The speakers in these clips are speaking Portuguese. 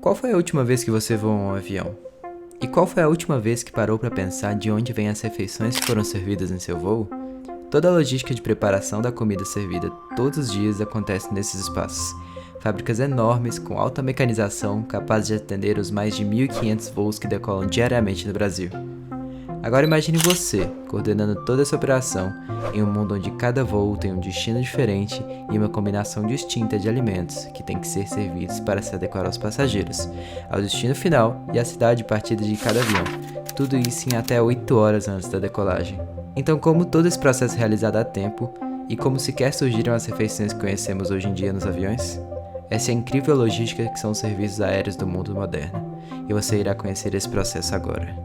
Qual foi a última vez que você voou um avião? E qual foi a última vez que parou para pensar de onde vêm as refeições que foram servidas em seu voo? Toda a logística de preparação da comida servida todos os dias acontece nesses espaços. Fábricas enormes com alta mecanização capazes de atender os mais de 1.500 voos que decolam diariamente no Brasil. Agora imagine você coordenando toda essa operação em um mundo onde cada voo tem um destino diferente e uma combinação distinta de alimentos que tem que ser servidos para se adequar aos passageiros, ao destino final e à cidade de partida de cada avião. Tudo isso em até 8 horas antes da decolagem. Então, como todo esse processo é realizado a tempo e como sequer surgiram as refeições que conhecemos hoje em dia nos aviões? Essa é a incrível logística que são os serviços aéreos do mundo moderno, e você irá conhecer esse processo agora.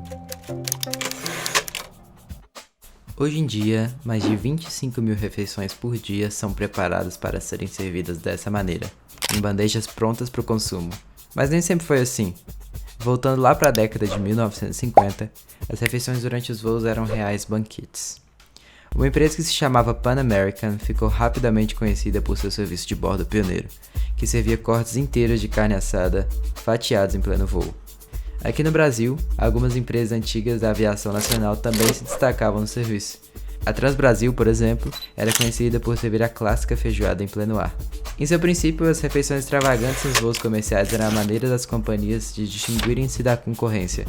Hoje em dia, mais de 25 mil refeições por dia são preparadas para serem servidas dessa maneira, em bandejas prontas para o consumo. Mas nem sempre foi assim. Voltando lá para a década de 1950, as refeições durante os voos eram reais banquetes. Uma empresa que se chamava Pan American ficou rapidamente conhecida por seu serviço de bordo pioneiro, que servia cortes inteiros de carne assada, fatiados em pleno voo. Aqui no Brasil, algumas empresas antigas da aviação nacional também se destacavam no serviço. A Transbrasil, por exemplo, era conhecida por servir a clássica feijoada em pleno ar. Em seu princípio, as refeições extravagantes nos voos comerciais eram a maneira das companhias de distinguirem-se da concorrência,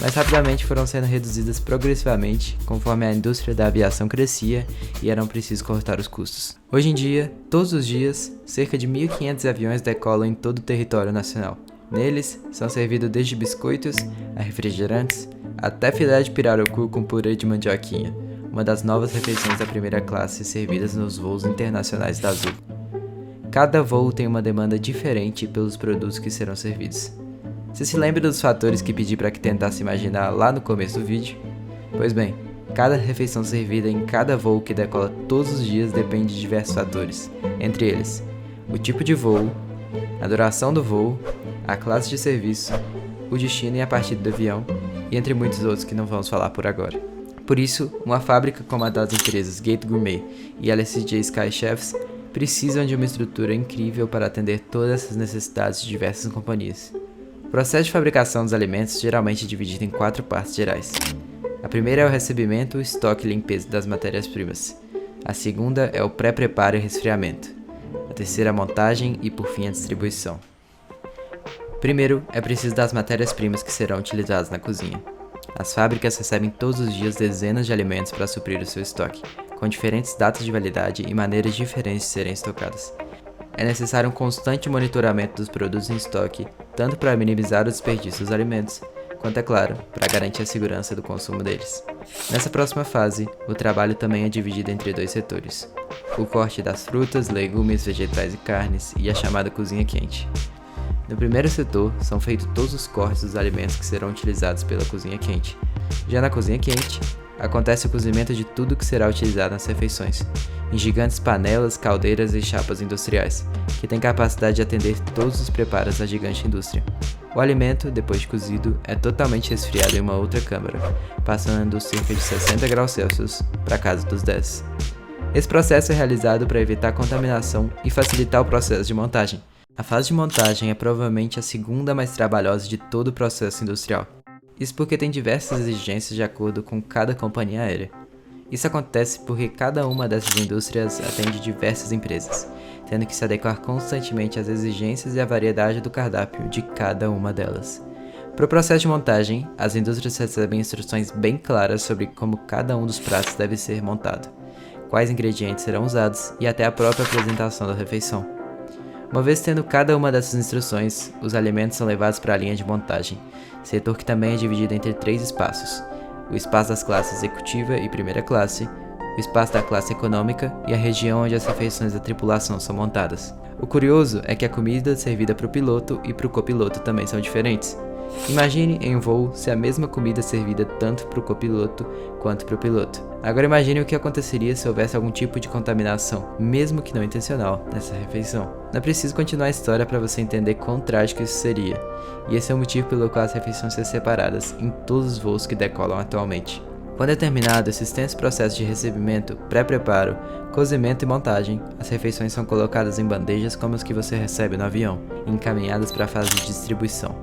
mas rapidamente foram sendo reduzidas progressivamente conforme a indústria da aviação crescia e eram precisos cortar os custos. Hoje em dia, todos os dias, cerca de 1.500 aviões decolam em todo o território nacional. Neles, são servidos desde biscoitos a refrigerantes, até filé de pirarucu com purê de mandioquinha, uma das novas refeições da primeira classe servidas nos voos internacionais da Azul. Cada voo tem uma demanda diferente pelos produtos que serão servidos. Você se lembra dos fatores que pedi para que tentasse imaginar lá no começo do vídeo? Pois bem, cada refeição servida em cada voo que decola todos os dias depende de diversos fatores, entre eles, o tipo de voo, a duração do voo, a classe de serviço, o destino e a partida do avião, e entre muitos outros que não vamos falar por agora. Por isso, uma fábrica como a das empresas Gate Gourmet e LSJ Sky Chefs precisam de uma estrutura incrível para atender todas essas necessidades de diversas companhias. O processo de fabricação dos alimentos geralmente é dividido em 4 partes gerais. A primeira é o recebimento, estoque e limpeza das matérias-primas. A segunda é o pré-preparo e resfriamento. A terceira é a montagem e, por fim, a distribuição. Primeiro, é preciso das matérias-primas que serão utilizadas na cozinha. As fábricas recebem todos os dias dezenas de alimentos para suprir o seu estoque, com diferentes datas de validade e maneiras diferentes de serem estocadas. É necessário um constante monitoramento dos produtos em estoque, tanto para minimizar o desperdício dos alimentos, quanto, é claro, para garantir a segurança do consumo deles. Nessa próxima fase, o trabalho também é dividido entre 2 setores: o corte das frutas, legumes, vegetais e carnes e a chamada cozinha quente. No primeiro setor, são feitos todos os cortes dos alimentos que serão utilizados pela cozinha quente. Já na cozinha quente, acontece o cozimento de tudo que será utilizado nas refeições, em gigantes panelas, caldeiras e chapas industriais, que têm capacidade de atender todos os preparos da gigante indústria. O alimento, depois de cozido, é totalmente resfriado em uma outra câmara, passando dos cerca de 60 graus Celsius para a casa dos 10. Esse processo é realizado para evitar contaminação e facilitar o processo de montagem. A fase de montagem é provavelmente a segunda mais trabalhosa de todo o processo industrial. Isso porque tem diversas exigências de acordo com cada companhia aérea. Isso acontece porque cada uma dessas indústrias atende diversas empresas, tendo que se adequar constantemente às exigências e à variedade do cardápio de cada uma delas. Para o processo de montagem, as indústrias recebem instruções bem claras sobre como cada um dos pratos deve ser montado, quais ingredientes serão usados e até a própria apresentação da refeição. Uma vez tendo cada uma dessas instruções, os alimentos são levados para a linha de montagem, setor que também é dividido entre 3 espaços: o espaço das classes executiva e primeira classe, o espaço da classe econômica e a região onde as refeições da tripulação são montadas. O curioso é que a comida servida para o piloto e para o copiloto também são diferentes. Imagine em um voo se a mesma comida servida tanto para o copiloto quanto para o piloto. Agora imagine o que aconteceria se houvesse algum tipo de contaminação, mesmo que não intencional, nessa refeição. Não é preciso continuar a história para você entender quão trágico isso seria, e esse é o motivo pelo qual as refeições são separadas em todos os voos que decolam atualmente. Quando é terminado esse extenso processo de recebimento, pré-preparo, cozimento e montagem, as refeições são colocadas em bandejas como as que você recebe no avião e encaminhadas para a fase de distribuição.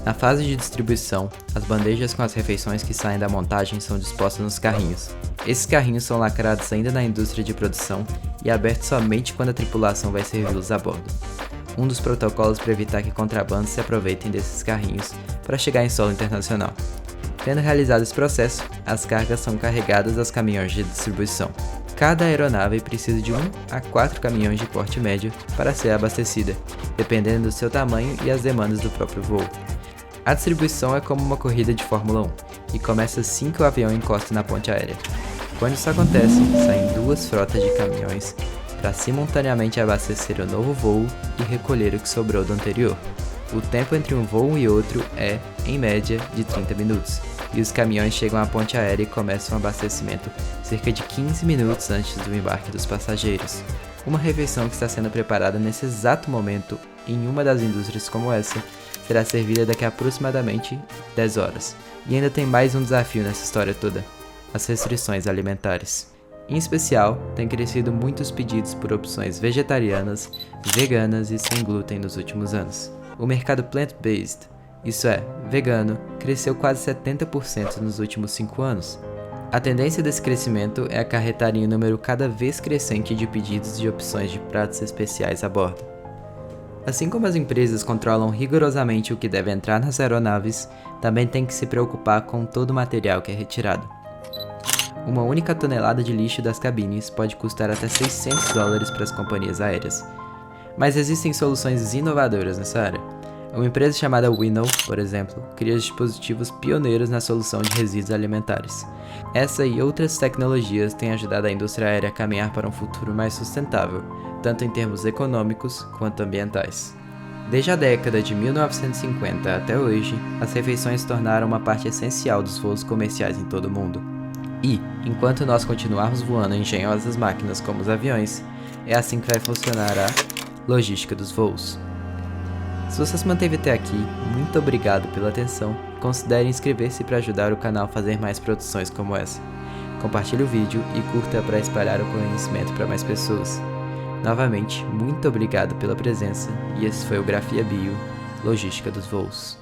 Na fase de distribuição, as bandejas com as refeições que saem da montagem são dispostas nos carrinhos. Esses carrinhos são lacrados ainda na indústria de produção e abertos somente quando a tripulação vai servi-los a bordo. Um dos protocolos para evitar que contrabandos se aproveitem desses carrinhos para chegar em solo internacional. Tendo realizado esse processo, as cargas são carregadas aos caminhões de distribuição. Cada aeronave precisa de 1 a 4 caminhões de porte médio para ser abastecida, dependendo do seu tamanho e as demandas do próprio voo. A distribuição é como uma corrida de Fórmula 1 e começa assim que o avião encosta na ponte aérea. Quando isso acontece, saem 2 frotas de caminhões para simultaneamente abastecer o novo voo e recolher o que sobrou do anterior. O tempo entre um voo e outro é, em média, de 30 minutos, e os caminhões chegam à ponte aérea e começam o abastecimento cerca de 15 minutos antes do embarque dos passageiros. Uma refeição que está sendo preparada nesse exato momento em uma das indústrias como essa será servida daqui a aproximadamente 10 horas. E ainda tem mais um desafio nessa história toda: as restrições alimentares. Em especial, têm crescido muitos pedidos por opções vegetarianas, veganas e sem glúten nos últimos anos. O mercado plant-based, isso é, vegano, cresceu quase 70% nos últimos 5 anos. A tendência desse crescimento é acarretar em um número cada vez crescente de pedidos de opções de pratos especiais a bordo. Assim como as empresas controlam rigorosamente o que deve entrar nas aeronaves, também tem que se preocupar com todo o material que é retirado. Uma única tonelada de lixo das cabines pode custar até $600 para as companhias aéreas. Mas existem soluções inovadoras nessa área. Uma empresa chamada Winnow, por exemplo, cria dispositivos pioneiros na solução de resíduos alimentares. Essa e outras tecnologias têm ajudado a indústria aérea a caminhar para um futuro mais sustentável, tanto em termos econômicos quanto ambientais. Desde a década de 1950 até hoje, as refeições se tornaram uma parte essencial dos voos comerciais em todo o mundo. E, enquanto nós continuarmos voando em engenhosas máquinas como os aviões, é assim que vai funcionar a logística dos voos. Se você se manteve até aqui, muito obrigado pela atenção. Considere inscrever-se para ajudar o canal a fazer mais produções como essa. Compartilhe o vídeo e curta para espalhar o conhecimento para mais pessoas. Novamente, muito obrigado pela presença e esse foi o Grafia Bio, Logística dos Voos.